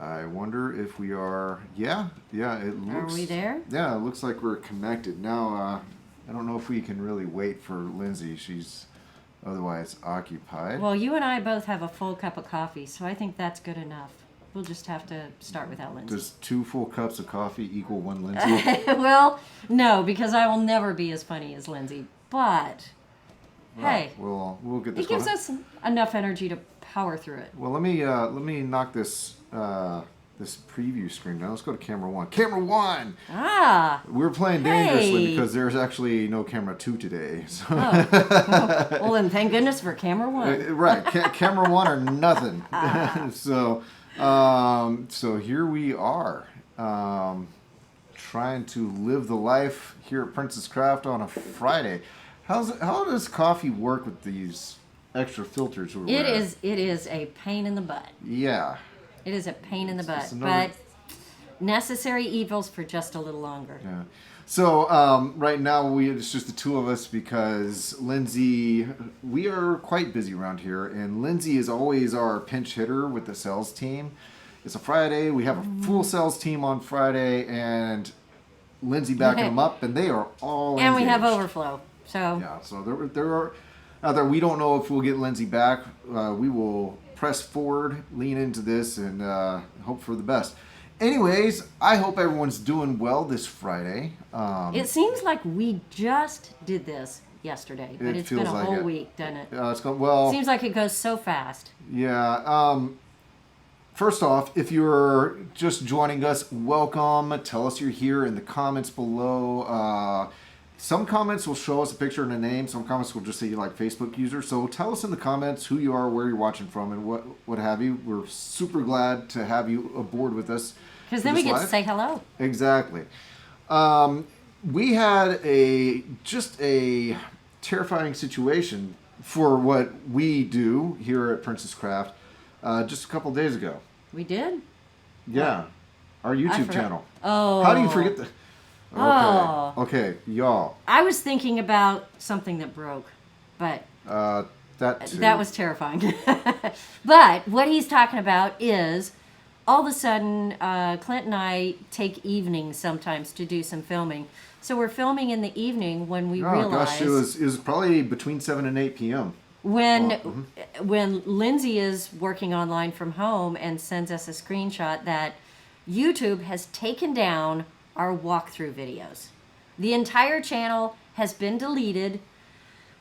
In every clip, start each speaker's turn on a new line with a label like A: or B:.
A: I wonder if we are. Yeah, it looks.
B: Are we there?
A: Yeah, it looks like we're connected. Now, I don't know if we can really wait for Lindsay. She's otherwise occupied.
B: Well, you and I both have a full cup of coffee, so I think that's good enough. We'll just have to start without Lindsay.
A: Does 2 full cups of coffee equal 1 Lindsay?
B: Well, no, because I will never be as funny as Lindsay. But, hey,
A: we'll get this
B: it gives
A: going.
B: us enough energy to power through it.
A: Well, let me knock this this preview screen down. Let's go to camera 1. Camera 1.
B: Ah.
A: We're playing dangerously because there's actually no camera 2 today. So.
B: Oh. Well, then thank goodness for camera 1.
A: Right, camera 1 or nothing. So here we are, trying to live the life here at Princess Craft on a Friday. How does coffee work with these extra filters we're wearing?
B: It is a pain in the butt.
A: Yeah.
B: It is a pain in the butt,
A: another...
B: but necessary evils for just a little longer.
A: Yeah. So right now it's just the 2 of us because Lindsay, we are quite busy around here, and Lindsay is always our pinch hitter with the sales team. It's a Friday. We have a full sales team on Friday, and Lindsay backing them up, and they are all
B: and
A: engaged.
B: we have overflow. So
A: yeah. So there are. Now that we don't know if we'll get Lindsay back, we will press forward, lean into this, and hope for the best. Anyways, I hope everyone's doing well this Friday.
B: It seems like we just did this yesterday, but it's been a whole week, doesn't it?
A: It's gone, well.
B: Seems like it goes so fast.
A: Yeah. First off, if you're just joining us, welcome. Tell us you're here in the comments below. Some comments will show us a picture and a name. Some comments will just say you like Facebook user. So tell us in the comments who you are, where you're watching from, and what have you. We're super glad to have you aboard with us.
B: Because then we get to say hello.
A: Exactly. We had just a terrifying situation for what we do here at Princess Craft just a couple days ago.
B: We did?
A: Yeah. What? Our YouTube channel.
B: Oh.
A: How do you forget the... Okay.
B: Oh.
A: Okay, y'all.
B: I was thinking about something that broke, but...
A: that too.
B: That was terrifying. But what he's talking about is... all of a sudden, Clint and I take evenings sometimes to do some filming. So we're filming in the evening when we realize...
A: Oh, gosh, it was probably between 7 and 8 p.m.
B: When Lindsay is working online from home and sends us a screenshot that YouTube has taken down our walkthrough videos. The entire channel has been deleted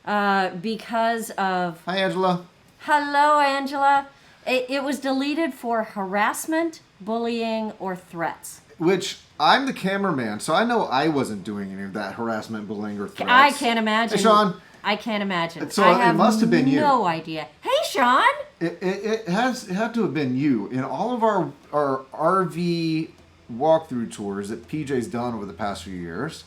B: because of...
A: Hi, Angela.
B: Hello, Angela. It was deleted for harassment, bullying, or threats.
A: Which, I'm the cameraman, so I know I wasn't doing any of that harassment, bullying, or threats.
B: I can't imagine.
A: Hey, Sean.
B: I can't imagine.
A: So
B: I have
A: it must have been you.
B: No idea. Hey, Sean.
A: It had to have been you. In all of our RV walkthrough tours that PJ's done over the past few years.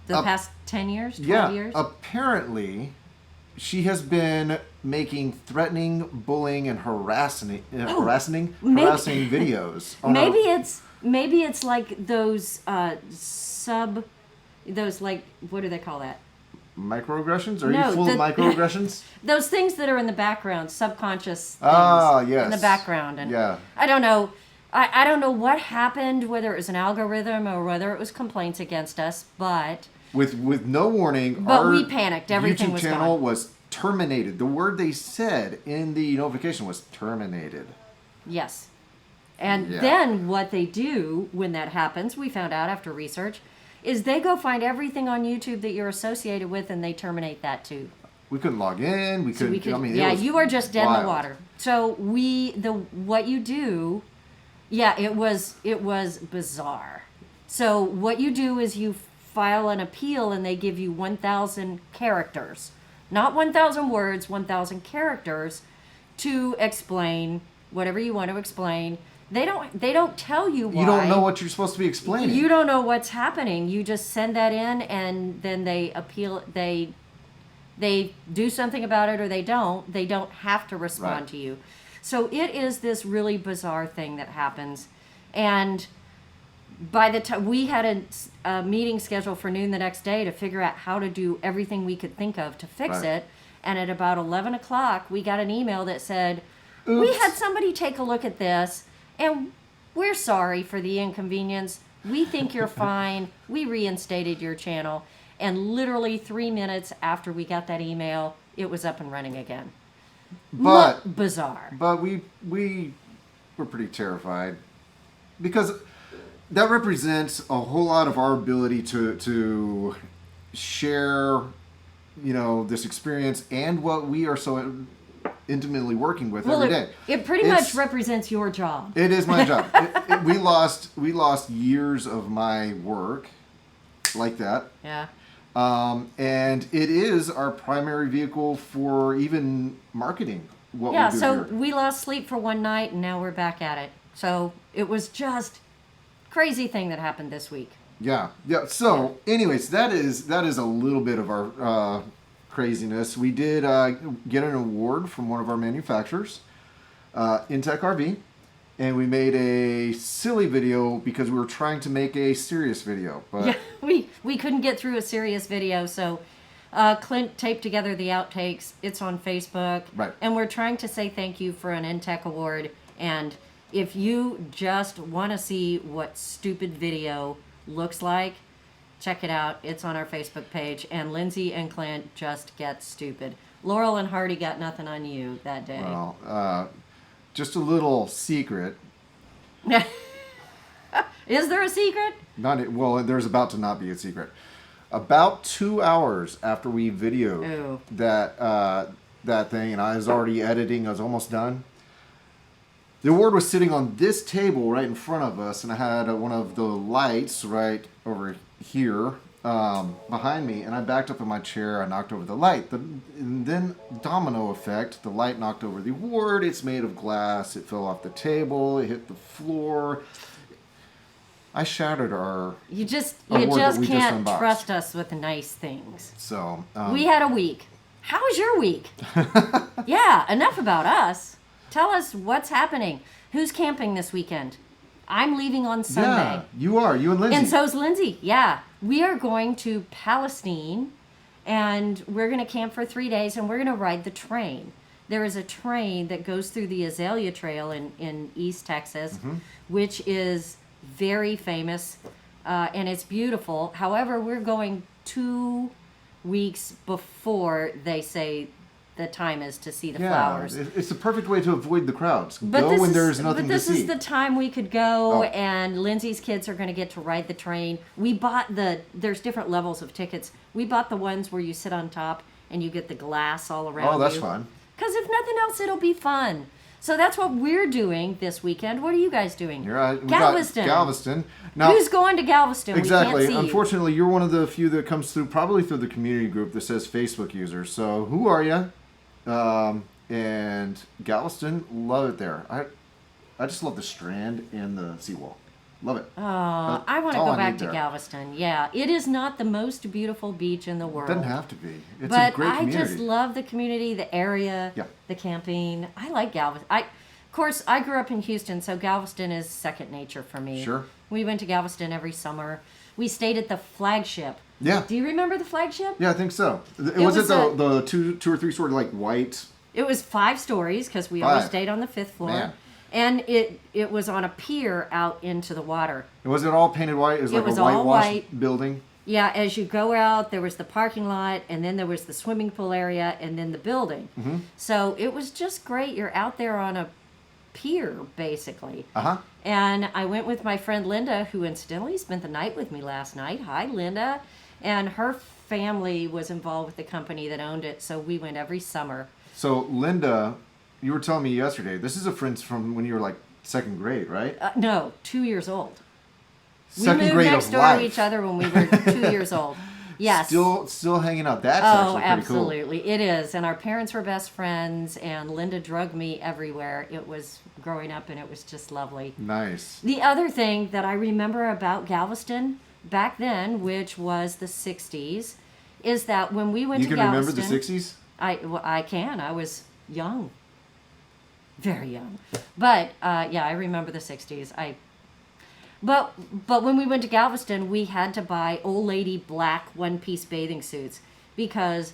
B: The past 10 years? 12 years?
A: Apparently... she has been making threatening, bullying, and harassing videos.
B: Maybe it's like those like, what do they call that?
A: Microaggressions? Are you full of microaggressions?
B: Those things that are in the background, subconscious things
A: yes.
B: in the background. And
A: yeah.
B: I don't know. I don't know what happened, whether it was an algorithm or whether it was complaints against us, but... With
A: no warning,
B: but we panicked. Everything
A: YouTube
B: was
A: channel
B: gone.
A: Was terminated. The word they said in the notification was terminated.
B: Yes. And then what they do when that happens, we found out after research, is they go find everything on YouTube that you're associated with and they terminate that too.
A: We couldn't log in. We couldn't.
B: You are just dead in the water. So what you do, it was bizarre. So what you do is you file an appeal and they give you 1,000 characters, not 1,000 words, 1,000 characters to explain whatever you want to explain. They don't tell you why.
A: You don't know what you're supposed to be explaining.
B: You don't know what's happening. You just send that in and then they appeal. They do something about it or they don't. They don't have to respond to you. So it is this really bizarre thing that happens. And by the time we had a meeting scheduled for noon the next day to figure out how to do everything we could think of to fix it. And at about 11 o'clock, we got an email that said, "Oops. We had somebody take a look at this And we're sorry for the inconvenience. We think you're fine. We reinstated your channel. And literally 3 minutes after we got that email, it was up and running again.
A: But
B: Bizarre.
A: But we were pretty terrified because that represents a whole lot of our ability to share, this experience and what we are so intimately working with every day.
B: It pretty much represents your job.
A: It is my job. We lost years of my work like that.
B: Yeah.
A: And it is our primary vehicle for even marketing what we do
B: so
A: here.
B: we lost sleep for one night and now we're back at it. So it was just crazy thing that happened this week.
A: Yeah. So, anyways, that is a little bit of our craziness. We did get an award from one of our manufacturers, Intech RV, and we made a silly video because we were trying to make a serious video. But
B: Yeah, we couldn't get through a serious video, so Clint taped together the outtakes. It's on Facebook.
A: Right.
B: And we're trying to say thank you for an Intech award. And if you just want to see what stupid video looks like, check it out. It's on our Facebook page. And Lindsay and Clint just get stupid. Laurel and Hardy got nothing on you that day.
A: well, just a little secret.
B: Is there a secret?
A: There's about to not be a secret. About 2 hours after we videoed that thing, and I was already editing, I was almost done. The award was sitting on this table right in front of us, and I had one of the lights right over here behind me, and I backed up in my chair. I knocked over the light. And then domino effect, the light knocked over the award. It's made of glass. It fell off the table. It hit the floor. I shattered our
B: You just
A: award that we just
B: can't
A: unboxed.
B: trust us with nice things.
A: So
B: We had a week. How was your week? Yeah, enough about us. Tell us what's happening. Who's camping this weekend? I'm leaving on Sunday.
A: Yeah, you are. You and Lindsay.
B: And so's Lindsay. Yeah. We are going to Palestine, and we're going to camp for 3 days, and we're going to ride the train. There is a train that goes through the Azalea Trail in East Texas, which is very famous, and it's beautiful. However, we're going 2 weeks before they say the time is to see the flowers.
A: It's the perfect way to avoid the crowds.
B: But
A: Go
B: this
A: when
B: is-
A: there's nothing
B: But this
A: to see.
B: is the time we could go,
A: Oh.
B: and Lindsay's kids are going to get to ride the train. We bought there's different levels of tickets. We bought the ones where you sit on top and you get the glass all around you.
A: Oh, that's fun.
B: Because if nothing else, it'll be fun. So that's what we're doing this weekend. What are you guys doing?
A: We got
B: Galveston.
A: Galveston. Now,
B: Who's going to Galveston?
A: exactly.
B: We can't see you.
A: Unfortunately, you're one of the few that comes through, probably through the community group that says Facebook users. So who are you? And Galveston, love it there. I just love the Strand and the seawall. Love it.
B: Oh, I want to
A: all
B: go
A: I
B: back
A: need
B: to
A: there.
B: Galveston. Yeah, it is not the most beautiful beach in the world.
A: Doesn't have to be. It's
B: But
A: a great
B: I
A: community.
B: just love the community, the area,
A: Yeah.
B: the camping. I like Galveston. Of course, I grew up in Houston, so Galveston is second nature for me.
A: Sure.
B: We went to Galveston every summer. We stayed at the flagship.
A: Yeah.
B: Do you remember the flagship?
A: Yeah, I think so. Was
B: was
A: it the two or three story like white?
B: It was 5 stories because we always
A: 5.
B: stayed on the 5th floor.
A: Man.
B: And it was on a pier out into the water.
A: Was it all painted white? It was like
B: was
A: a
B: all
A: whitewashed
B: white.
A: building.
B: Yeah, as you go out, there was the parking lot, and then there was the swimming pool area, and then the building.
A: Mm-hmm.
B: So it was just great. You're out there on a pier, basically.
A: Uh-huh.
B: And I went with my friend Linda, who incidentally spent the night with me last night. Hi, Linda. And her family was involved with the company that owned it, so we went every summer.
A: So Linda, you were telling me yesterday, this is a friend from when you were like 2nd grade, right?
B: No, 2 years old.
A: Second
B: we moved
A: grade
B: next
A: of
B: door
A: life.
B: to each other when we were 2 years old. Yes.
A: Still hanging out. That's
B: Oh,
A: actually pretty cool.
B: absolutely. It is. And our parents were best friends, and Linda drugged me everywhere. It was growing up, and it was just lovely.
A: Nice.
B: The other thing that I remember about Galveston back then, which was the 60s, is that when we went
A: You
B: to
A: can
B: Galveston...
A: remember the 60s?
B: I can. I was young. Very young. But, yeah, I remember the 60s. But when we went to Galveston, we had to buy old lady black one-piece bathing suits because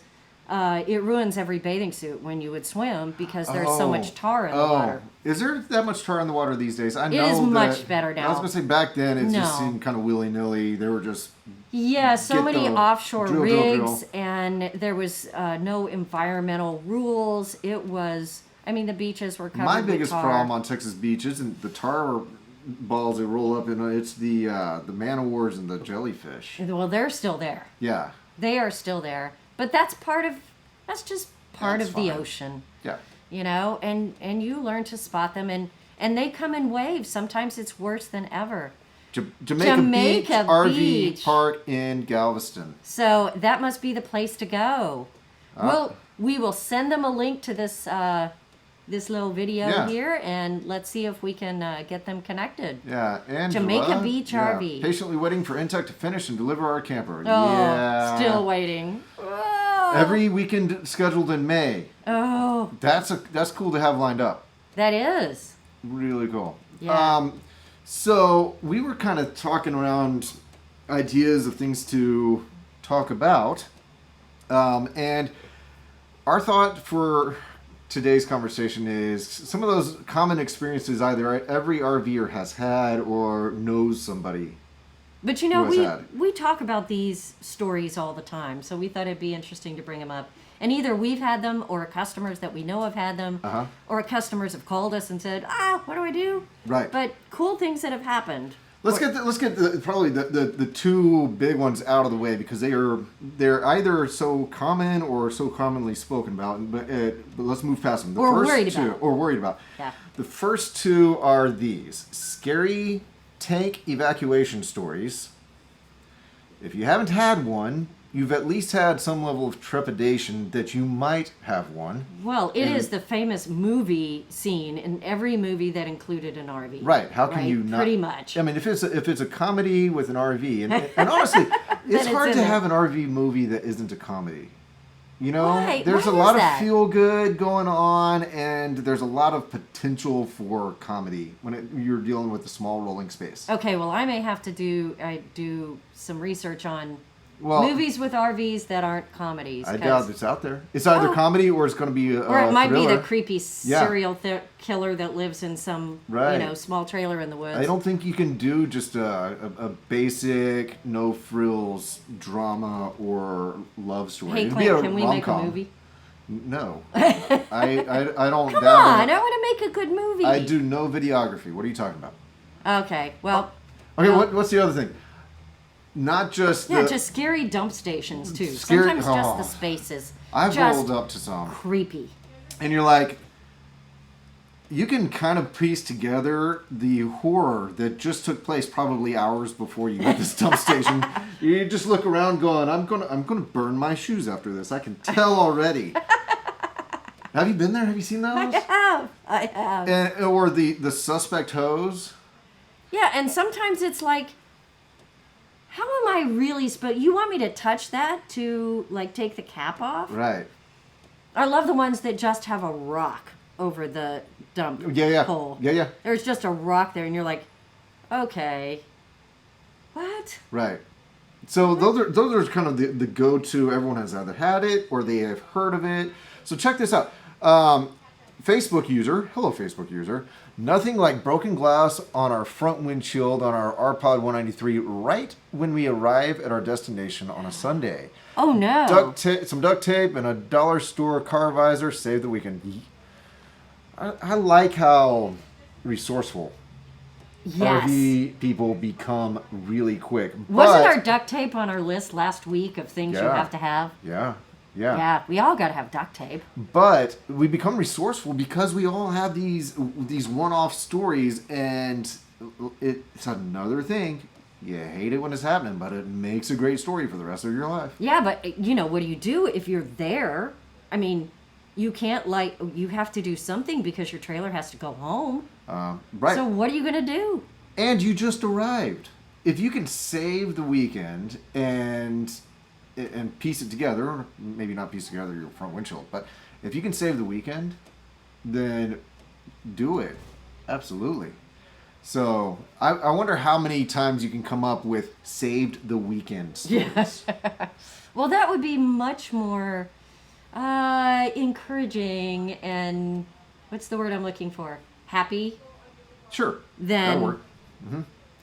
B: it ruins every bathing suit when you would swim because there's so much tar in the water.
A: Is there that much tar in the water these days? I
B: It
A: know
B: is
A: that,
B: much better now.
A: I was going to say back then it just
B: No.
A: seemed kind of willy-nilly. They were just...
B: Yeah, so
A: Get
B: many
A: the
B: offshore
A: drill,
B: rigs,
A: drill, drill.
B: and there was no environmental rules. It was, I mean, the beaches were covered
A: My
B: with
A: biggest
B: tar.
A: problem on Texas beaches and the tar balls they roll up in, it's the man-o-wars and the jellyfish.
B: Well, they're still there.
A: Yeah.
B: They are still there, but that's just part
A: That's
B: of the
A: fine.
B: ocean,
A: Yeah.
B: you know. And you learn to spot them, and they come in waves. Sometimes it's worse than ever.
A: Jamaica Beach
B: Jamaica
A: RV
B: Beach.
A: Park in Galveston.
B: So that must be the place to go. We will send them a link to this this little video
A: Yeah.
B: here, and let's see if we can get them connected.
A: Yeah, Angela,
B: Jamaica Beach RV.
A: Patiently waiting for Intech to finish and deliver our camper.
B: Oh,
A: Yeah.
B: still waiting. Oh.
A: Every weekend scheduled in May.
B: Oh,
A: That's cool to have lined up.
B: that is.
A: Really cool.
B: Yeah.
A: So we were kind of talking around ideas of things to talk about, and our thought for today's conversation is some of those common experiences either every RVer has had or knows somebody.
B: But you know,
A: Who has had?
B: we talk about these stories all the time, so we thought it'd be interesting to bring them up. And either we've had them, or customers that we know have had them, or customers have called us and said, what do I do?
A: Right.
B: But cool things that have happened.
A: Let's get probably the two big ones out of the way because they're either so common or so commonly spoken about. But let's move past them. The
B: Or
A: first
B: worried
A: two,
B: about.
A: or worried about.
B: Yeah.
A: The first two are these scary tank evacuation stories. If you haven't had one, you've at least had some level of trepidation that you might have one.
B: Well, it is the famous movie scene in every movie that included an RV.
A: Right? How can you not?
B: Pretty much.
A: I mean, if it's a comedy with an RV, and honestly, it's
B: it's
A: hard
B: in
A: to
B: there.
A: have an RV movie that isn't a comedy. You know,
B: Why?
A: there's
B: Why
A: a lot
B: is
A: of
B: that?
A: feel good going on, and there's a lot of potential for comedy when you're dealing with a small rolling space.
B: Okay, well, I may have to do some research on
A: Well,
B: movies with RVs that aren't comedies.
A: I
B: 'cause-
A: doubt it's out there. It's either
B: Oh.
A: comedy or it's going to be a
B: Or it might be
A: thriller.
B: the creepy serial killer that lives in some
A: Right.
B: small trailer in the woods.
A: I don't think you can do just a basic, no frills drama or love story.
B: Hey,
A: It'd be
B: Clint,
A: a
B: can we make a
A: rom-com.
B: movie?
A: No, I don't.
B: Come
A: dabble
B: on,
A: in-
B: I want to make a good movie.
A: I do no videography. What are you talking about?
B: Okay, well,
A: Okay,
B: well,
A: what's the other thing? Not just
B: yeah,
A: the,
B: just scary dump stations too.
A: Scary-
B: Sometimes just
A: oh.
B: the spaces.
A: I've
B: just
A: rolled up to some,
B: creepy.
A: and you're like, you can kind of piece together the horror that just took place probably hours before you hit this dump station. You just look around, going, "I'm gonna burn my shoes after this. I can tell already." Have you been there? Have you seen those?
B: I have.
A: And, or the suspect hose.
B: Yeah, and sometimes it's like, how am I really supposed? You want me to touch that to like take the cap off?
A: Right.
B: I love the ones that just have a rock over the dump
A: Yeah.
B: hole.
A: Yeah.
B: There's just a rock there, and you're like, okay, what?
A: Right. So those are kind of the go-to. Everyone has either had it or they have heard of it. So check this out. Facebook user, hello Facebook user. Nothing like broken glass on our front windshield on our RPod 193 right when we arrive at our destination on a Sunday.
B: Oh no!
A: Some duct tape and a dollar store car visor saved the weekend. I like how resourceful
B: Yes.
A: RV people become really quick.
B: Wasn't
A: But-
B: our duct tape on our list last week of things you
A: Yeah.
B: have to have?
A: Yeah.
B: Yeah, we all got to have duct tape.
A: But we become resourceful because we all have these one-off stories, and it's another thing. You hate it when it's happening, but it makes a great story for the rest of your life.
B: Yeah, but what do you do if you're there? I mean, you can't you have to do something because your trailer has to go home.
A: Right.
B: So what are you going to do?
A: And you just arrived. If you can save the weekend and piece it together, or maybe not piece together your front windshield, but if you can save the weekend, then do it. Absolutely. So I wonder how many times you can come up with saved the weekend stories.
B: Well, that would be much more encouraging and what's the word I'm looking for? Happy
A: Sure.
B: than
A: That'll work.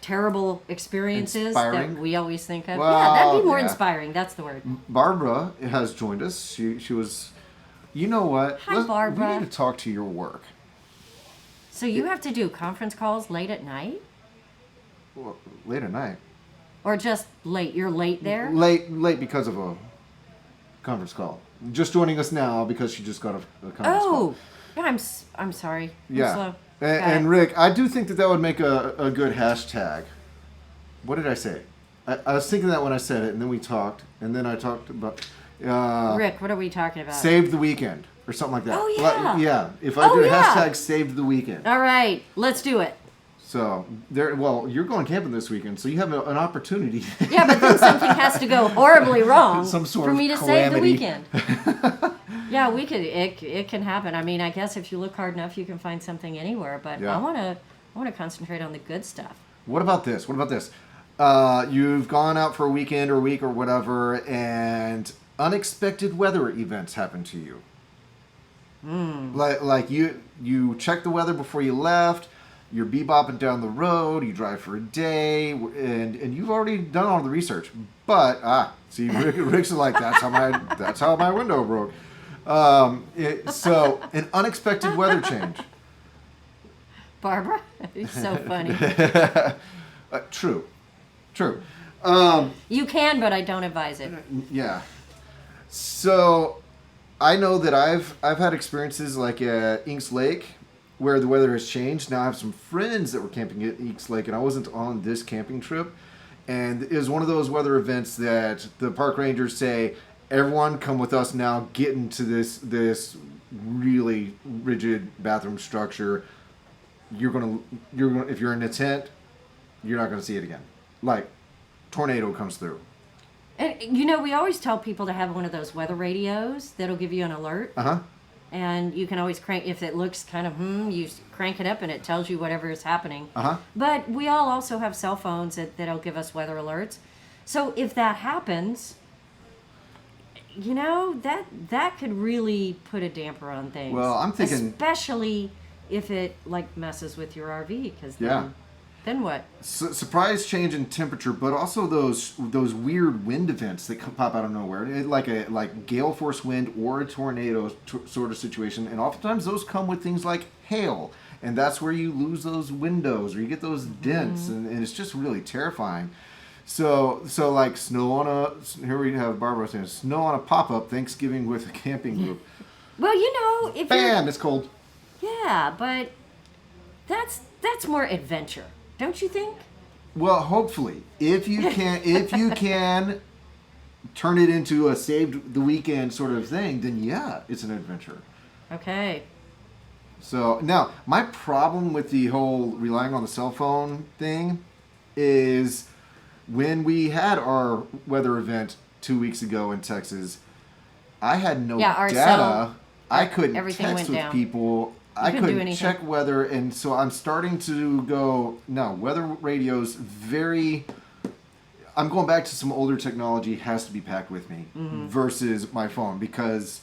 B: terrible experiences
A: Inspiring?
B: that we always think of.
A: Well,
B: yeah, that'd be more
A: yeah.
B: inspiring. That's the word.
A: Barbara has joined us. She was. You know what?
B: Hi, Barbara.
A: We need to talk to your work.
B: So you have to do conference calls late at night?
A: Well, late at night.
B: Or just late? You're late there?
A: Late because of a conference call. Just joining us now because she just got a conference call.
B: Oh, yeah, I'm sorry. I'm
A: Yeah.
B: slow.
A: And Rick, I do think that would make a good hashtag. What did I say? I was thinking that when I said it, and then we talked, and then I talked about
B: Rick, what are we talking about?
A: Saved the Weekend or something like that.
B: Oh, yeah.
A: Yeah. If I do a
B: yeah.
A: hashtag Saved the Weekend.
B: All right, let's do it.
A: So there. Well, you're going camping this weekend, so you have an opportunity.
B: Yeah, but then something has to go horribly wrong
A: Some sort
B: for
A: of
B: me to
A: calamity.
B: save the weekend. Yeah, we could. It can happen. I mean, I guess if you look hard enough, you can find something anywhere. But
A: Yeah.
B: I want to concentrate on the good stuff.
A: What about this? You've gone out for a weekend or a week or whatever, and unexpected weather events happen to you. Like you checked the weather before you left. You're bebopping down the road. You drive for a day, and you've already done all the research. But see, Rick's like that's how my window broke. So an unexpected weather change.
B: Barbara, it's so funny.
A: True.
B: You can, but I don't advise it.
A: Yeah. So I know that I've had experiences like at Inks Lake where the weather has changed. Now I have some friends that were camping at Inks Lake, and I wasn't on this camping trip. And it was one of those weather events that the park rangers say, everyone come with us now, get into this really rigid bathroom structure. You're gonna if you're in a tent, you're not gonna see it again. Like tornado comes through.
B: And we always tell people to have one of those weather radios that'll give you an alert. And you can always crank, if it looks kind of, you crank it up and it tells you whatever is happening. But we all also have cell phones that'll give us weather alerts. So if that happens, that could really put a damper on things.
A: Well, I'm thinking,
B: especially if it messes with your RV, because then what?
A: Surprise change in temperature, but also those weird wind events that pop out of nowhere, like gale force wind or a tornado sort of situation, and oftentimes those come with things like hail, and that's where you lose those windows or you get those dents, and it's just really terrifying. So like here we have Barbara saying snow on a pop-up Thanksgiving with a camping group.
B: Well, if
A: bam, it's cold.
B: Yeah, but that's more adventure. Don't you think?
A: Well, hopefully, if you can turn it into a saved the weekend sort of thing, then yeah, it's an adventure.
B: Okay.
A: So now, my problem with the whole relying on the cell phone thing is when we had our weather event 2 weeks ago in Texas, I had no data. I couldn't text with people. I couldn't check weather, and so I'm starting to go, no, weather radio's I'm going back to some older technology has to be packed with me versus my phone because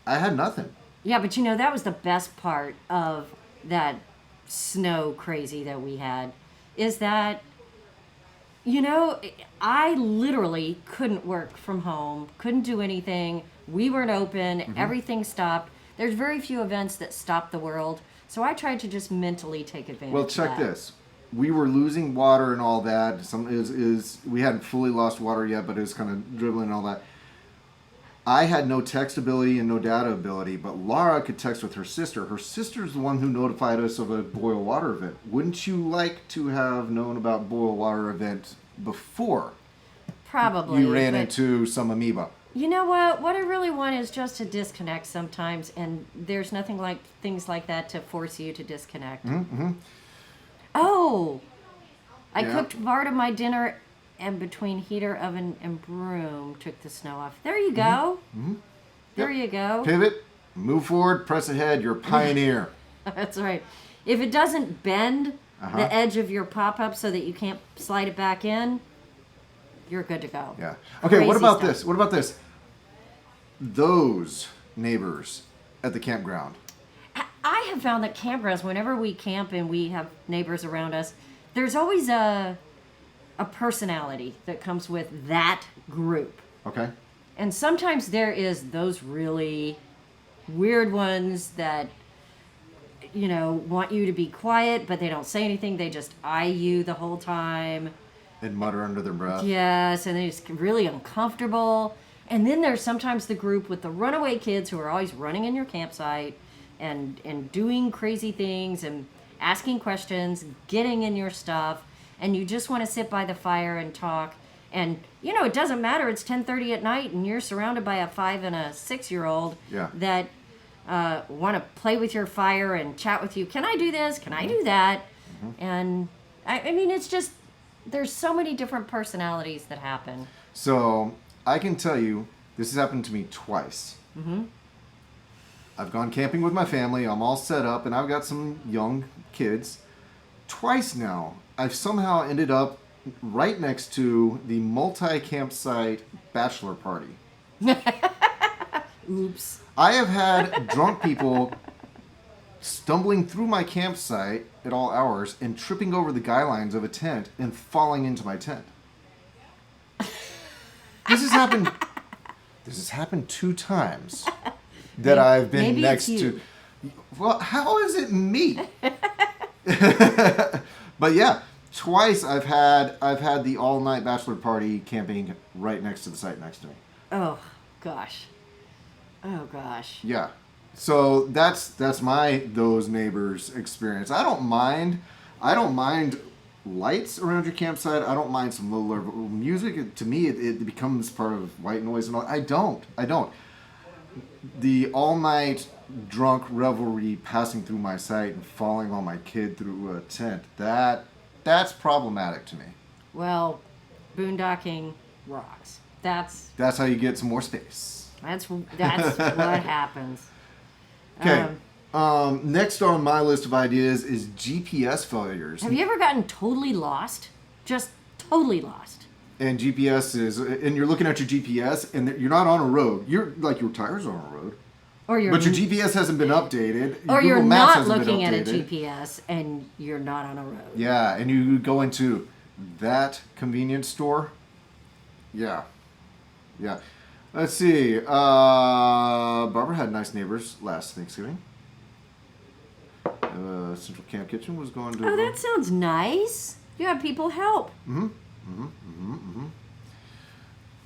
A: I had nothing.
B: Yeah, but that was the best part of that snow crazy that we had is that, I literally couldn't work from home, couldn't do anything. We weren't open. Everything stopped. There's very few events that stop the world, so I tried to just mentally take advantage of that.
A: Well, check this. We were losing water and all that. We hadn't fully lost water yet, but it was kind of dribbling and all that. I had no text ability and no data ability, but Laura could text with her sister. Her sister's the one who notified us of a boil water event. Wouldn't you like to have known about boil water event before
B: Probably.
A: you ran into some amoeba?
B: You know what? What I really want is just to disconnect sometimes, and there's nothing like things like that to force you to disconnect. Oh! I cooked part of my dinner, and between heater, oven, and broom, took the snow off. There you go. There you go.
A: Pivot, move forward, press ahead. You're a pioneer.
B: That's right. If it doesn't bend the edge of your pop-up so that you can't slide it back in, you're good to go.
A: Yeah. Okay,
B: Crazy
A: what about
B: stuff.
A: this? What about this? those neighbors at the campground?
B: I have found that campgrounds, whenever we camp and we have neighbors around us, there's always a personality that comes with that group.
A: Okay.
B: And sometimes there is those really weird ones that, want you to be quiet, but they don't say anything. They just eye you the whole time.
A: And mutter under their breath.
B: Yes, and they're just really uncomfortable. And then there's sometimes the group with the runaway kids who are always running in your campsite and doing crazy things and asking questions, getting in your stuff, and you just want to sit by the fire and talk. And, it doesn't matter. It's 10:30 at night, and you're surrounded by a 5 and a 6-year-old that want to play with your fire and chat with you. Can I do this? Can I do that? And, I mean, it's just, there's so many different personalities that happen.
A: So, I can tell you, this has happened to me twice. I've gone camping with my family. I'm all set up, and I've got some young kids. Twice now, I've somehow ended up right next to the multi-campsite bachelor party.
B: Oops.
A: I have had drunk people stumbling through my campsite at all hours and tripping over the guy lines of a tent and falling into my tent. This has happened 2 times that I've been
B: maybe
A: next
B: it's
A: to.
B: you.
A: Well, how is it me? But yeah, twice I've had the all-night bachelor party camping right next to the site next to me.
B: Oh gosh.
A: Yeah. So that's my those neighbors experience. I don't mind lights around your campsite. I don't mind some low level music. To me, it becomes part of white noise and all. I don't. The all night drunk revelry passing through my site and falling on my kid through a tent. That's problematic to me.
B: Well, boondocking rocks. That's
A: how you get some more space.
B: That's what happens.
A: Okay. Next on my list of ideas is GPS failures.
B: Have you ever gotten totally lost? Just totally lost.
A: And and you're looking at your GPS, and you're not on a road. You're like your tires are on a road.
B: But your
A: GPS hasn't been updated.
B: Or
A: Google
B: you're
A: Maps
B: not
A: hasn't been
B: looking at a
A: updated.
B: GPS and you're not on a road.
A: Yeah, and you go into that convenience store. Yeah. Let's see. Barbara had nice neighbors last Thanksgiving. Central Camp Kitchen was going to.
B: Oh, that sounds nice. You have people help.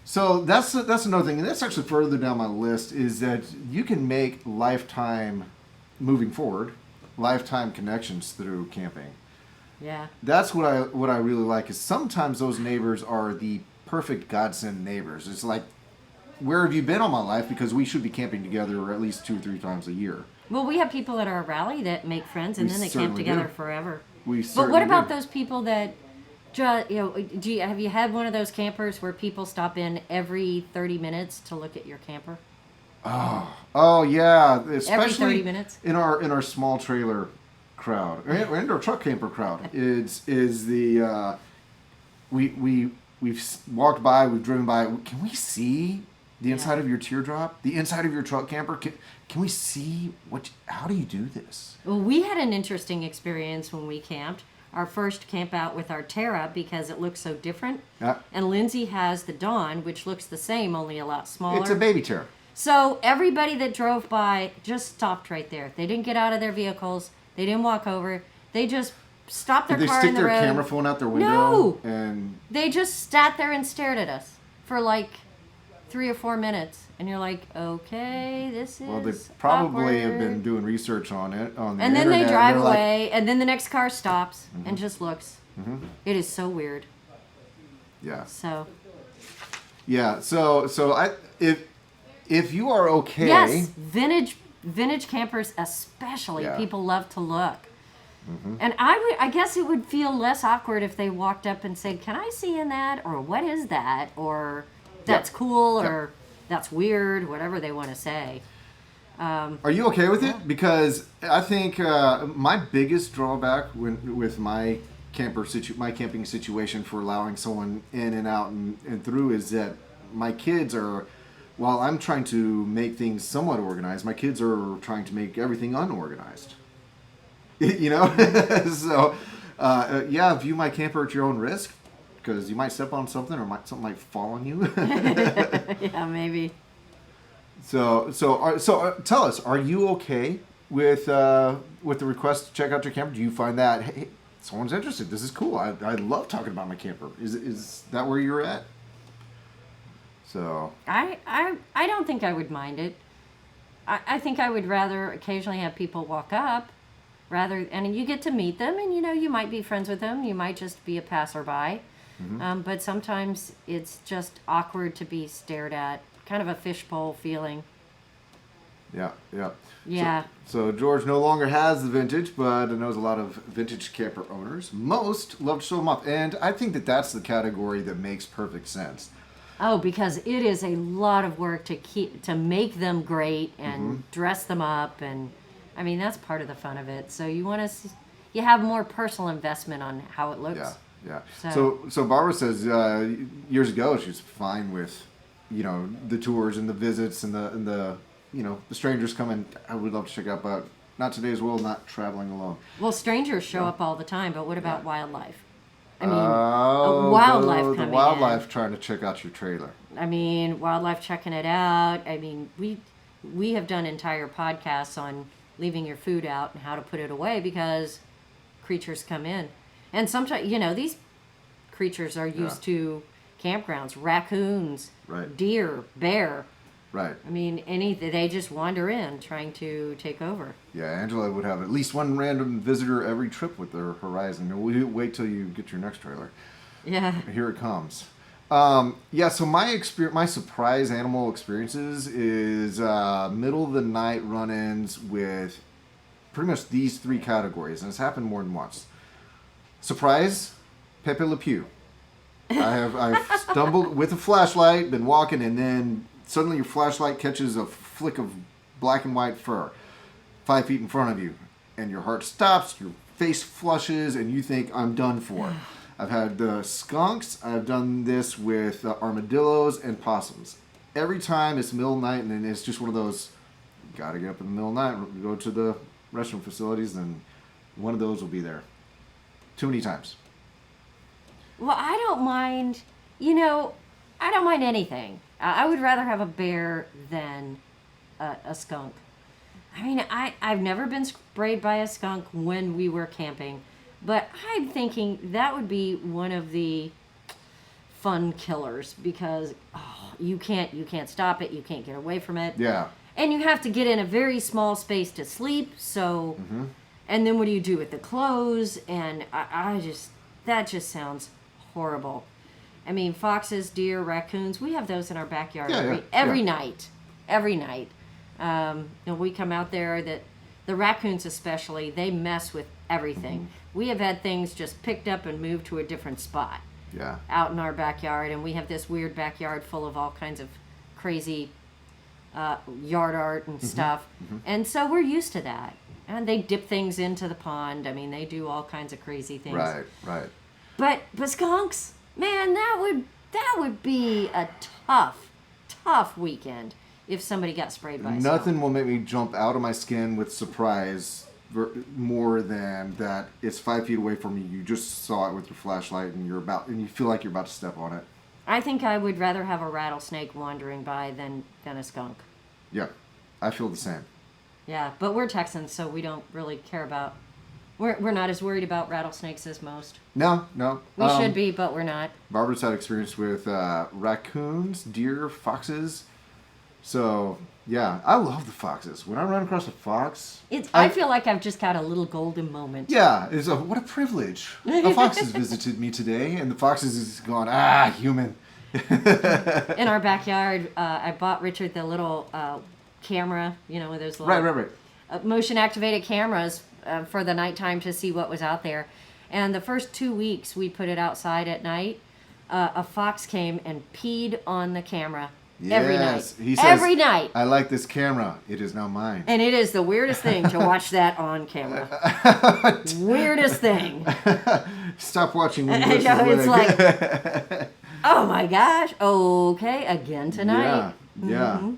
A: So that's another thing, and that's actually further down my list, is that you can make moving forward, lifetime connections through camping.
B: Yeah.
A: That's what I really like, is sometimes those neighbors are the perfect godsend neighbors. It's like, where have you been all my life? Because we should be camping together at least 2 or 3 times a year.
B: Well, we have people at our rally that make friends and then they camp together forever. But what about those people that have you had one of those campers where people stop in every 30 minutes to look at your camper?
A: Oh yeah, especially
B: every 30 minutes
A: in our small trailer crowd and our truck camper crowd. We've walked by, we've driven by. Can we see the inside of your teardrop? The inside of your truck camper? Can we see how do you do this?
B: Well, we had an interesting experience when we camped. Our first camp out with our Terra because it looks so different. And Lindsay has the Dawn, which looks the same, only a lot smaller.
A: It's a baby Terra.
B: So everybody that drove by just stopped right there. They didn't get out of their vehicles. They didn't walk over. They just stopped their car in the road.
A: Did they stick their camera phone out their window?
B: No.
A: And
B: they just sat there and stared at us for like 3 or 4 minutes. And you're like, okay, this is
A: well, they probably have
B: awkward.
A: been doing research on it on the
B: and then
A: internet.
B: They drive away, and then the next car stops and just looks. It is so weird.
A: Yeah.
B: So.
A: Yeah. So if you are okay.
B: Yes, vintage campers especially.
A: Yeah.
B: People love to look. And I guess it would feel less awkward if they walked up and said, "Can I see in that?" or "What is that?" or "That's cool," or "That's weird," whatever they want to say.
A: Are you okay with it? Because I think my biggest drawback with my camping situation for allowing someone in and out and through is that my kids are while I'm trying to make things somewhat organized, my kids are trying to make everything unorganized. You know? So, yeah, view my camper at your own risk, because you might step on something or something might fall on you.
B: Yeah, maybe.
A: So tell us, are you okay with the request to check out your camper? Do you find that, hey, someone's interested, this is cool, I love talking about my camper? Is that where you're at? So
B: I don't think I would mind it. I think I would rather occasionally have people walk up, and you get to meet them, and you might be friends with them, you might just be a passerby, but sometimes it's just awkward to be stared at, kind of a fishbowl feeling.
A: Yeah. So George no longer has the vintage, but knows a lot of vintage camper owners. Most love to show them off, and I think that's the category that makes perfect sense.
B: Oh, because it is a lot of work to make them great and dress them up, and I mean that's part of the fun of it. So you have more personal investment on how it looks.
A: Yeah. So Barbara says years ago she was fine with the tours and the visits and the the strangers coming. I would love to check out, but not today's world. Not traveling alone.
B: Well, strangers show up all the time, but what about wildlife? I mean,
A: wildlife
B: coming
A: the wildlife
B: in.
A: trying to check out your trailer.
B: I mean, wildlife checking it out. I mean, we have done entire podcasts on leaving your food out and how to put it away because creatures come in, and sometimes these creatures are used to campgrounds, raccoons,
A: right,
B: deer, bear.
A: Right.
B: I mean, they just wander in trying to take over.
A: Yeah, Angela would have at least one random visitor every trip with their Horizon. Wait till you get your next trailer.
B: Yeah.
A: Here it comes. So my surprise animal experiences is middle of the night run-ins with pretty much these three categories, and it's happened more than once. Surprise, Pepe Le Pew. I've stumbled with a flashlight, been walking, and then suddenly your flashlight catches a flick of black and white fur 5 feet in front of you, and your heart stops, your face flushes, and you think, I'm done for. I've had skunks. I've done this with armadillos and possums. Every time it's middle of the night, and then it's just one of those, gotta get up in the middle of the night, go to the restroom facilities, and one of those will be there. Too many times.
B: Well, I don't mind, I don't mind anything. I would rather have a bear than a skunk. I mean, I've never been sprayed by a skunk when we were camping, but I'm thinking that would be one of the fun killers because you can't stop it, you can't get away from it.
A: Yeah.
B: And you have to get in a very small space to sleep, so and then what do you do with the clothes? And that just sounds horrible. I mean, foxes, deer, raccoons, we have those in our backyard every night. Every night. We come out there, the raccoons especially, they mess with everything. We have had things just picked up and moved to a different spot out in our backyard, and we have this weird backyard full of all kinds of crazy yard art and stuff. And so we're used to that. And they dip things into the pond. I mean, they do all kinds of crazy things.
A: Right.
B: But skunks, man, that would be a tough weekend if somebody got sprayed by a skunk.
A: Nothing will make me jump out of my skin with surprise more than that it's 5 feet away from you. You just saw it with your flashlight, and you feel like you're about to step on it.
B: I think I would rather have a rattlesnake wandering by than a skunk.
A: Yeah, I feel the same.
B: Yeah, but we're Texans, so we don't really care about. We're not as worried about rattlesnakes as most.
A: No.
B: We should be, but we're not.
A: Barbara's had experience with raccoons, deer, foxes. So, yeah, I love the foxes. When I run across a fox...
B: I feel like I've just got a little golden moment.
A: Yeah, what a privilege. A fox has visited me today, and the fox is gone, human.
B: In our backyard, I bought Richard the little camera, with those little...
A: Right.
B: Motion-activated cameras for the nighttime to see what was out there. And the first 2 weeks we put it outside at night, a fox came and peed on the camera.
A: Yes.
B: Every night.
A: He says,
B: every night.
A: I like this camera. It is now mine.
B: And it is the weirdest thing to watch that on camera. Weirdest thing.
A: Stop watching.
B: It's like, oh my gosh. Okay, again tonight.
A: Yeah.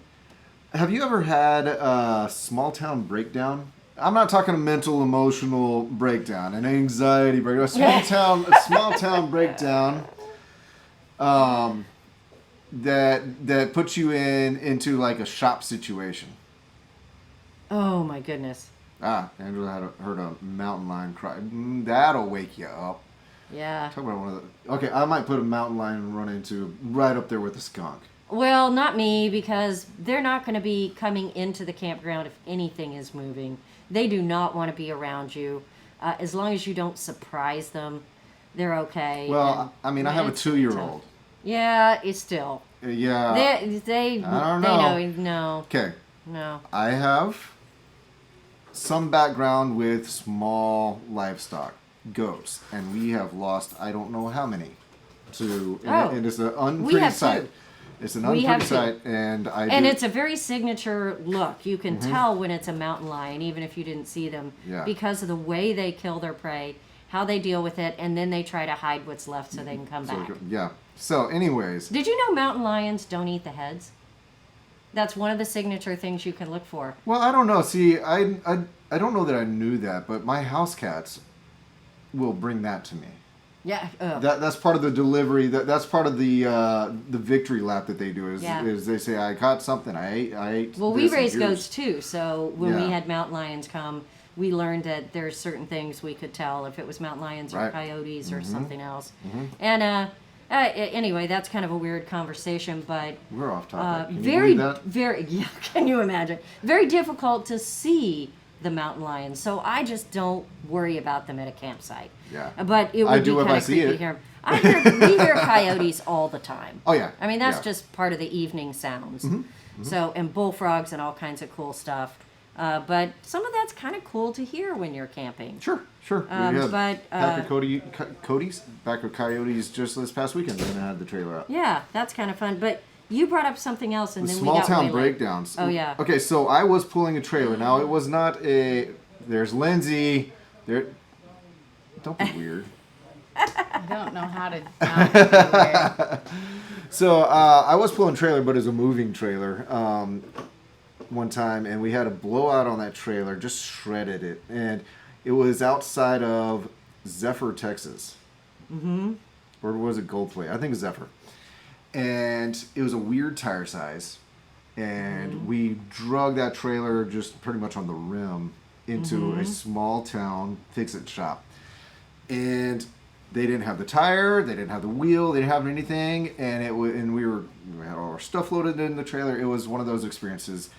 A: Have you ever had a small town breakdown? I'm not talking a mental, emotional breakdown, an anxiety breakdown. A small town breakdown. That puts you into like a shop situation.
B: Oh my goodness.
A: Angela heard a mountain lion cry. That'll wake you up.
B: Yeah.
A: Talk about one of the. Okay, I might put a mountain lion and run into right up there with a skunk.
B: Well, not me, because they're not going to be coming into the campground if anything is moving. They do not want to be around you. As long as you don't surprise them, they're okay.
A: Well, I mean, I have a 2-year-old.
B: Yeah, it's still.
A: Yeah.
B: They
A: I don't know.
B: They know. No.
A: Okay.
B: No.
A: I have some background with small livestock, goats, and we have lost I don't know how many to, and it's an unpretty sight.
B: Too.
A: It's an unpretty sight, and
B: it's a very signature look. You can tell when it's a mountain lion, even if you didn't see them, because of the way they kill their prey, how they deal with it, and then they try to hide what's left so they can come back.
A: Yeah. So, anyways.
B: Did you know mountain lions don't eat the heads? That's one of the signature things you can look for.
A: Well, I don't know. See, I don't know that I knew that, but my house cats will bring that to me.
B: Yeah.
A: That's part of the delivery. That's part of the victory lap that they do. Is they say, I caught something. I ate.
B: Well, we raise goats too. So when we had mountain lions come, we learned that there's certain things we could tell if it was mountain lions or coyotes or something else. And anyway, that's kind of a weird conversation, but
A: we're off topic. Can
B: very,
A: you believe that?
B: very. Yeah. Can you imagine? Very difficult to see the mountain lions, so I just don't worry about them at a campsite.
A: Yeah.
B: But it would be kind of creepy here. We hear coyotes all the time.
A: Oh yeah.
B: I mean, that's just part of the evening sounds. So, and bullfrogs and all kinds of cool stuff. But some of that's kind of cool to hear when you're camping.
A: Sure. Pack of coyotes just this past weekend, and I had the trailer out.
B: Yeah, that's kind of fun. But you brought up something else, and then we
A: small
B: got
A: town
B: way
A: breakdowns.
B: Oh yeah.
A: Okay, so I was pulling a trailer. Now it was not a. There's Lindsay. There. Don't be weird.
C: I don't know how to not be weird.
A: So I was pulling a trailer, but it was a moving trailer. One time, and we had a blowout on that trailer, just shredded it, and it was outside of Zephyr, Texas. Or was it Goldthwait? I think it's Zephyr. And it was a weird tire size, and we drug that trailer just pretty much on the rim into a small town fix-it shop. And they didn't have the tire, they didn't have the wheel, they didn't have anything, and we had all our stuff loaded in the trailer. It was one of those experiences.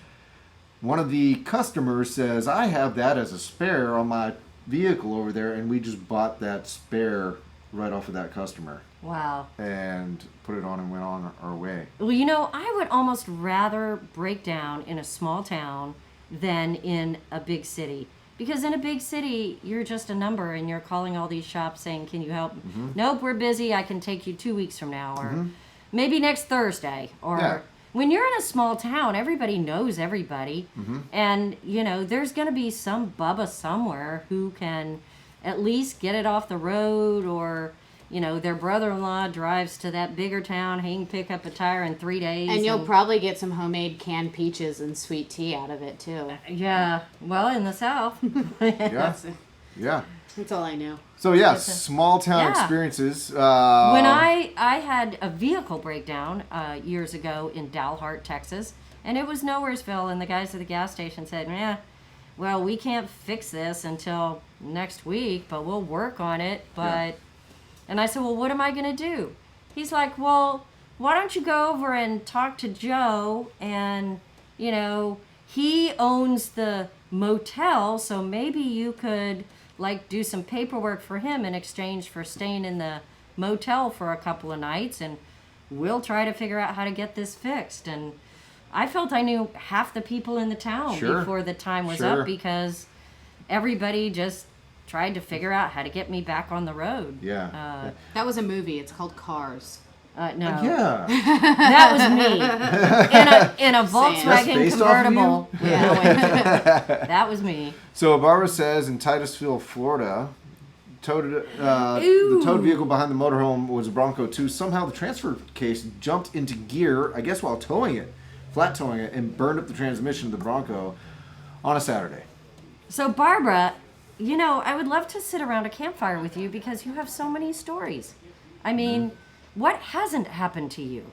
A: One of the customers says, I have that as a spare on my vehicle over there, and we just bought that spare right off of that customer.
B: Wow.
A: And put it on and went on our way.
B: Well, you know, I would almost rather break down in a small town than in a big city. Because in a big city, you're just a number, and you're calling all these shops saying, can you help? Nope, we're busy. I can take you 2 weeks from now, or maybe next Thursday, or... When you're in a small town, everybody knows everybody. And, you know, there's going to be some bubba somewhere who can at least get it off the road, or, you know, their brother-in-law drives to that bigger town. He can pick up a tire in 3 days.
C: And you'll probably get some homemade canned peaches and sweet tea out of it, too.
B: Yeah. Well, in the South.
A: Yeah.
C: That's all I know.
A: So, small town experiences.
B: When I had a vehicle breakdown years ago in Dalhart, Texas, and it was Nowheresville, and the guys at the gas station said, well, we can't fix this until next week, but we'll work on it. And I said, well, what am I going to do? He's like, well, why don't you go over and talk to Joe, and, you know, he owns the motel, so maybe you could... like do some paperwork for him in exchange for staying in the motel for a couple of nights, and we'll try to figure out how to get this fixed. And I felt I knew half the people in the town before the time was up, because everybody just tried to figure out how to get me back on the road.
C: That was a movie. It's called Cars.
B: No.
A: Yeah.
B: That was me. In a Volkswagen convertible. That was me.
A: So Barbara says in Titusville, Florida, the towed vehicle behind the motorhome was a Bronco 2. Somehow the transfer case jumped into gear, I guess while towing it. flat towing it, and burned up the transmission of the Bronco on a Saturday.
B: So, Barbara, you know, I would love to sit around a campfire with you because you have so many stories. I mean, what hasn't happened to you?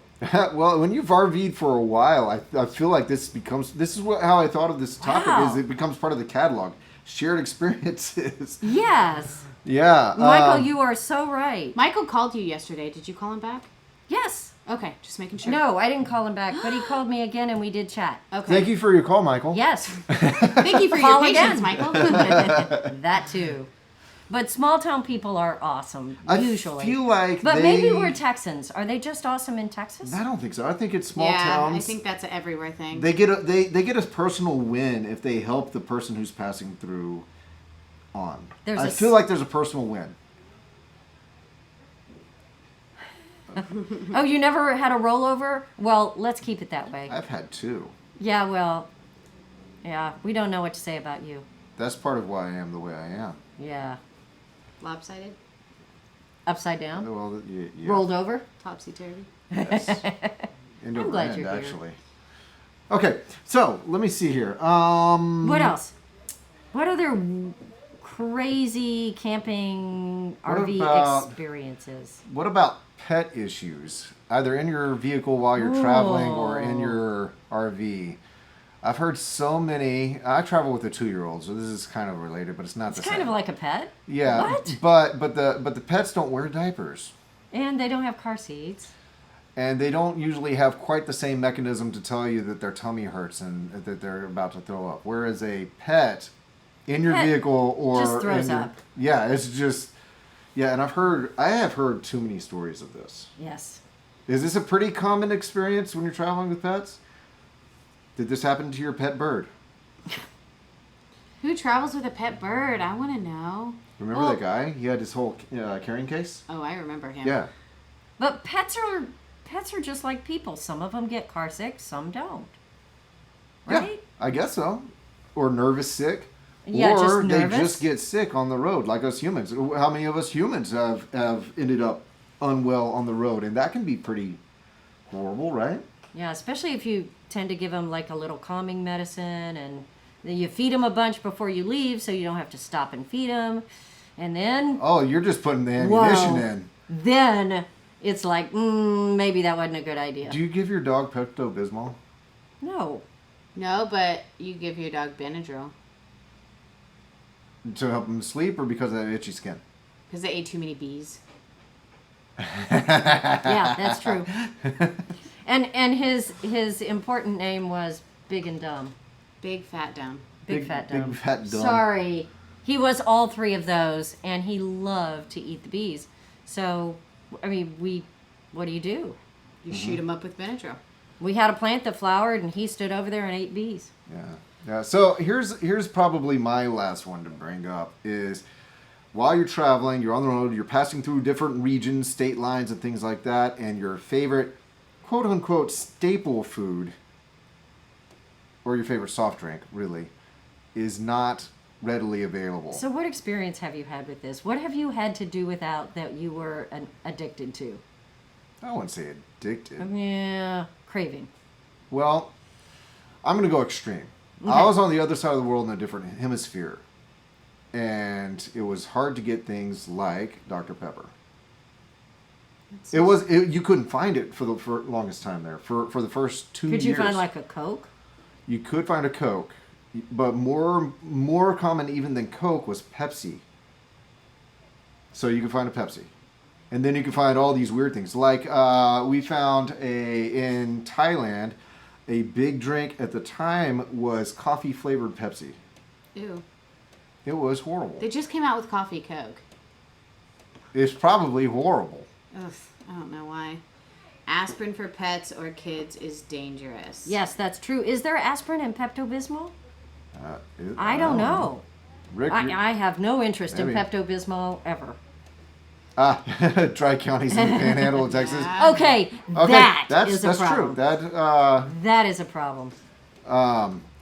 A: Well, when you've RV'd for a while, I feel like this is how I thought of this topic.
B: Wow.
A: Is it becomes part of the catalog, shared experiences.
B: Yes.
A: Yeah,
B: Michael, you are so right.
C: Michael called you yesterday. Did you call him back?
B: Yes.
C: Okay, just making sure.
B: No, I didn't call him back, but he called me again and we did chat.
C: Okay.
A: Thank you for your call, Michael.
B: Yes.
C: Thank you for
B: Call
C: your patience,
B: again.
C: Michael.
B: That too. But small town people are awesome, usually.
A: I feel like
B: But maybe we're Texans. Are they just awesome in Texas?
A: I don't think so. I think it's small
C: yeah,
A: towns.
C: I think that's an everywhere thing.
A: They get a personal win if they help the person who's passing through on. I feel like there's a personal win.
B: Oh, you never had a rollover? Well, let's keep it that way.
A: I've had two.
B: Yeah, well, yeah, we don't know what to say about you.
A: That's part of why I am the way I am.
B: Yeah.
C: Lopsided?
B: Upside down?
A: Well, yeah.
B: Rolled over?
C: Topsy-turvy?
A: Yes. End
B: I'm
A: over
B: glad
A: end,
B: you're here.
A: actually. Okay, so let me see here.
B: What else? What other crazy camping
A: What
B: RV
A: about-
B: experiences?
A: What about pet issues, either in your vehicle while you're traveling or in
B: Ooh.
A: your RV? I've heard so many. I travel with a 2-year-old, so this is kind of related, but it's not the
B: It's
A: same.
B: kind of like a pet.
A: Yeah,
B: What?
A: but the pets don't wear diapers,
B: And they don't have car seats.
A: and they don't usually have quite the same mechanism to tell you that their tummy hurts and that they're about to throw up. Whereas a pet in your
B: Pet
A: vehicle or
B: just throws
A: in your,
B: up.
A: yeah, it's just and I have heard too many stories of this.
B: Yes.
A: Is this a pretty common experience when you're traveling with pets? Did this happen to your pet bird?
C: Who travels with a pet bird? I want to know.
A: Remember
B: Well-
A: that guy? He had his whole carrying case.
C: Oh, I remember him.
A: Yeah.
B: But pets are just like people. Some of them get car sick, some don't. Right?
A: Yeah, I guess so. Or nervous sick.
B: Yeah,
A: or
B: just
A: they
B: nervous.
A: just get sick on the road, like us humans. How many of us humans have ended up unwell on the road? And that can be pretty horrible, right?
B: Yeah, especially if you tend to give them like a little calming medicine and then you feed them a bunch before you leave so you don't have to stop and feed them. And then,
A: Oh, you're just putting the ammunition
B: Whoa.
A: in.
B: then it's like, maybe that wasn't a good idea.
A: Do you give your dog Pepto-Bismol?
B: No.
C: No, but you give your dog Benadryl
A: To help him sleep or because of that itchy skin?
C: because they ate too many bees.
B: Yeah, that's true. And his important name was Big and Dumb.
C: Big fat dumb.
B: Big fat dumb.
A: Big fat dumb.
B: Sorry. He was all three of those, and he loved to eat the bees. So, I mean, what do?
C: You shoot him up with Benadryl.
B: We had a plant that flowered, and he stood over there and ate bees.
A: Yeah. Yeah. So here's probably my last one to bring up is while you're traveling, you're on the road, you're passing through different regions, state lines, and things like that, and your favorite quote unquote staple food or your favorite soft drink really is not readily available.
B: So, what experience have you had with this? What have you had to do without that you were addicted to?
A: I wouldn't say addicted.
B: Yeah, craving.
A: Well, I'm going to go extreme.
B: Okay.
A: I was on the other side of the world in a different hemisphere. And it was hard to get things like Dr. Pepper. You couldn't find it for the longest time there. For the first 2 years.
B: Could you find like a Coke?
A: You could find a Coke. But more common even than Coke was Pepsi. So you could find a Pepsi. And then you can find all these weird things. Like we found in Thailand, a big drink at the time was coffee flavored Pepsi.
C: Ew.
A: It was horrible.
C: They just came out with coffee Coke.
A: It's probably horrible.
C: Ugh, I don't know why. Aspirin for pets or kids is dangerous.
B: Yes, that's true. Is there aspirin and Pepto-Bismol?
A: I
B: I don't know.
A: Rick, you're-
B: I have no interest in
A: Maybe.
B: Pepto-Bismol ever.
A: Tri-counties in the Panhandle of Texas.
C: Yeah.
B: Okay,
A: Okay,
B: that is a
A: that's
B: problem.
A: true.
B: That is a problem.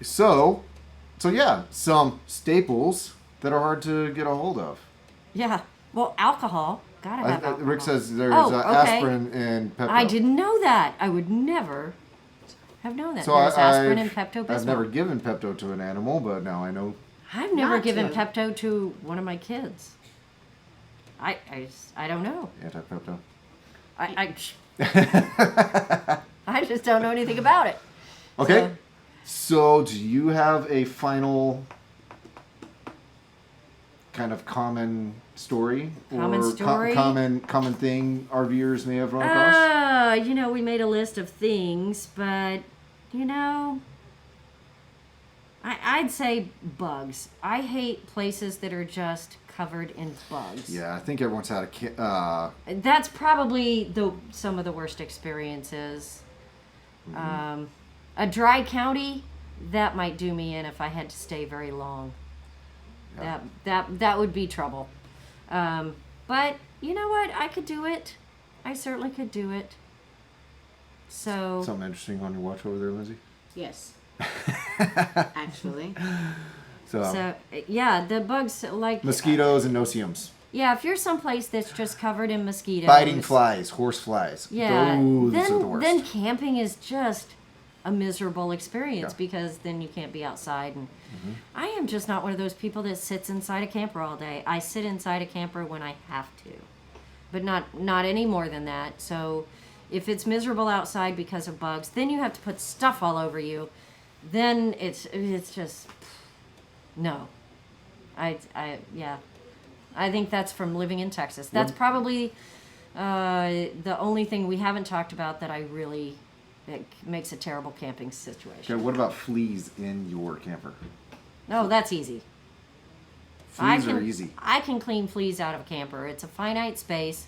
A: So yeah, some staples that are hard to get a hold of.
B: Yeah. Well, alcohol. Gotta have alcohol.
A: Rick says there's
B: Oh, okay.
A: aspirin and Pepto.
B: I didn't know that. I would never have known that.
A: So
B: There's aspirin
A: I've,
B: and Pepto-Bismol.
A: I've never given Pepto to an animal, but now I know.
B: I've never
C: Not
B: given
C: to.
B: Pepto to one of my kids. I don't know.
A: Anti-Pepto.
B: I just don't know anything about it.
A: Okay. So, do you have a final kind of common story
B: Common
A: or
B: story?
A: common thing RVers may have run across?
B: We made a list of things, but I'd say bugs. I hate places that are just covered in bugs.
A: Yeah, I think everyone's had
B: That's probably some of the worst experiences. A dry county, that might do me in if I had to stay very long.
A: Yeah.
B: That would be trouble. But you know what? I could do it. I certainly could do it. So
A: something interesting on your watch over there, Lindsay.
C: Yes. Actually.
B: So yeah, the bugs like
A: mosquitoes and no-see-ums.
B: Yeah, if you're someplace that's just covered in mosquitoes,
A: Biting flies, horse flies.
B: yeah,
A: Those are the
B: then
A: worst.
B: then camping is just a miserable experience
A: Yeah.
B: because then you can't be outside. And I am just not one of those people that sits inside a camper all day. I sit inside a camper when I have to, but not any more than that. So if it's miserable outside because of bugs, then you have to put stuff all over you. Then it's just no. I think that's from living in Texas. That's probably the only thing we haven't talked about that it makes a terrible camping situation.
A: Okay, what about fleas in your camper?
B: No, that's easy.
A: Fleas are easy.
B: I can clean fleas out of a camper. It's a finite space.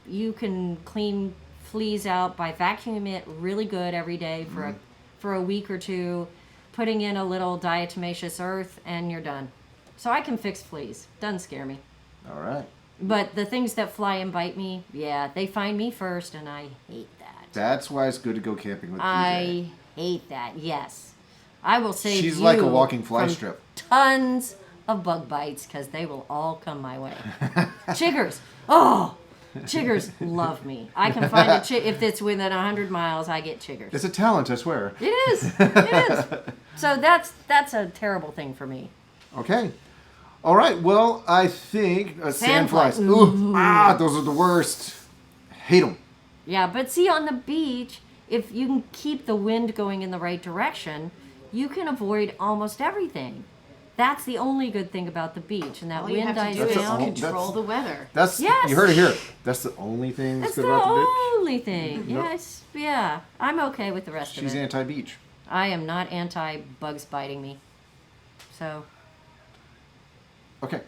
B: You can clean fleas out by vacuuming it really good every day for a week or two, putting in a little diatomaceous earth, and you're done. So I can fix fleas. Doesn't scare me.
A: All right.
B: But the things that fly and bite me, yeah, they find me first, and I hate that.
A: That's why it's good to go camping with PJ.
B: I hate that, yes. I will save
A: She's
B: you
A: like a walking fly
B: from
A: strip.
B: tons of bug bites, because they will all come my way. Chiggers. Oh, chiggers love me. I can find if it's within 100 miles, I get chiggers.
A: It's a talent, I swear.
B: It is. It is. So that's a terrible thing for me.
A: Okay. All right. Well, I think
B: Sandflies.
A: sandflies. Ooh, those are the worst. Hate them.
B: Yeah, but see, on the beach, if you can keep the wind going in the right direction, you can avoid almost everything. That's the only good thing about the beach, and that
C: All you
B: wind
C: have
B: dies
C: to do is
B: down.
C: control the weather.
A: That's
B: Yes.
A: You heard it here. That's the only thing that's
B: That's
A: good
B: the
A: about the beach.
B: only thing.
A: Nope.
B: Yes, yeah. I'm okay with the rest
A: She's
B: of it.
A: anti-beach.
B: I am not anti-bugs biting me. So,
A: Okay.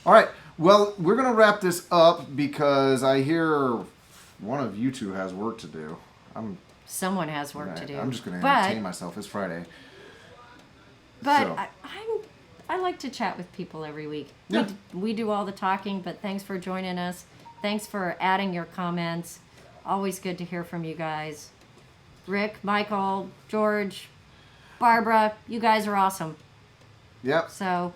A: All right. Well, we're gonna wrap this up because I hear one of you two has work to do.
B: someone has work to do.
A: I'm just gonna
B: But-
A: entertain myself. It's Friday.
B: But
A: So.
B: I like to chat with people every week.
A: Yeah.
B: We do all the talking, but thanks for joining us. Thanks for adding your comments. Always good to hear from you guys. Rick, Michael, George, Barbara, you guys are awesome.
A: Yep.
B: So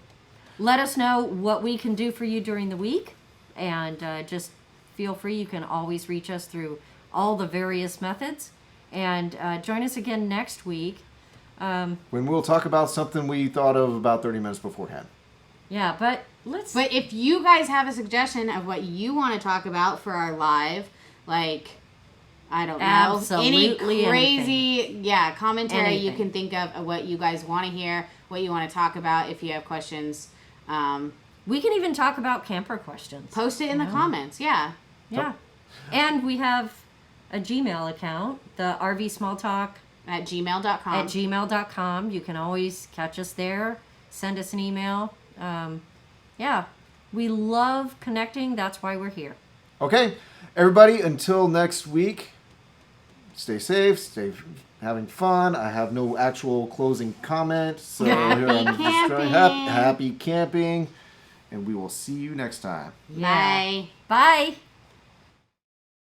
B: let us know what we can do for you during the week. And just feel free. You can always reach us through all the various methods. And join us again next week.
A: When we'll talk about something we thought of about 30 minutes beforehand.
B: Yeah, but
C: But if you guys have a suggestion of what you want to talk about for our live, like, I don't know,
B: Absolutely
C: any crazy, commentary you
B: Anything.
C: can think of what you guys want to hear, what you want to talk about, if you have questions,
B: we can even talk about camper questions.
C: post it in the comments. Yeah.
B: Yeah. And we have a Gmail account, the RV Small Talk
C: At gmail.com.
B: at gmail.com. You can always catch us there. Send us an email. Yeah. We love connecting. That's why we're here.
A: Okay, everybody, until next week, stay safe, stay having fun. I have no actual closing comment, so
C: Happy
A: here I'm just trying-
C: camping.
A: happy camping, and we will see you next time.
C: Bye.
B: Bye.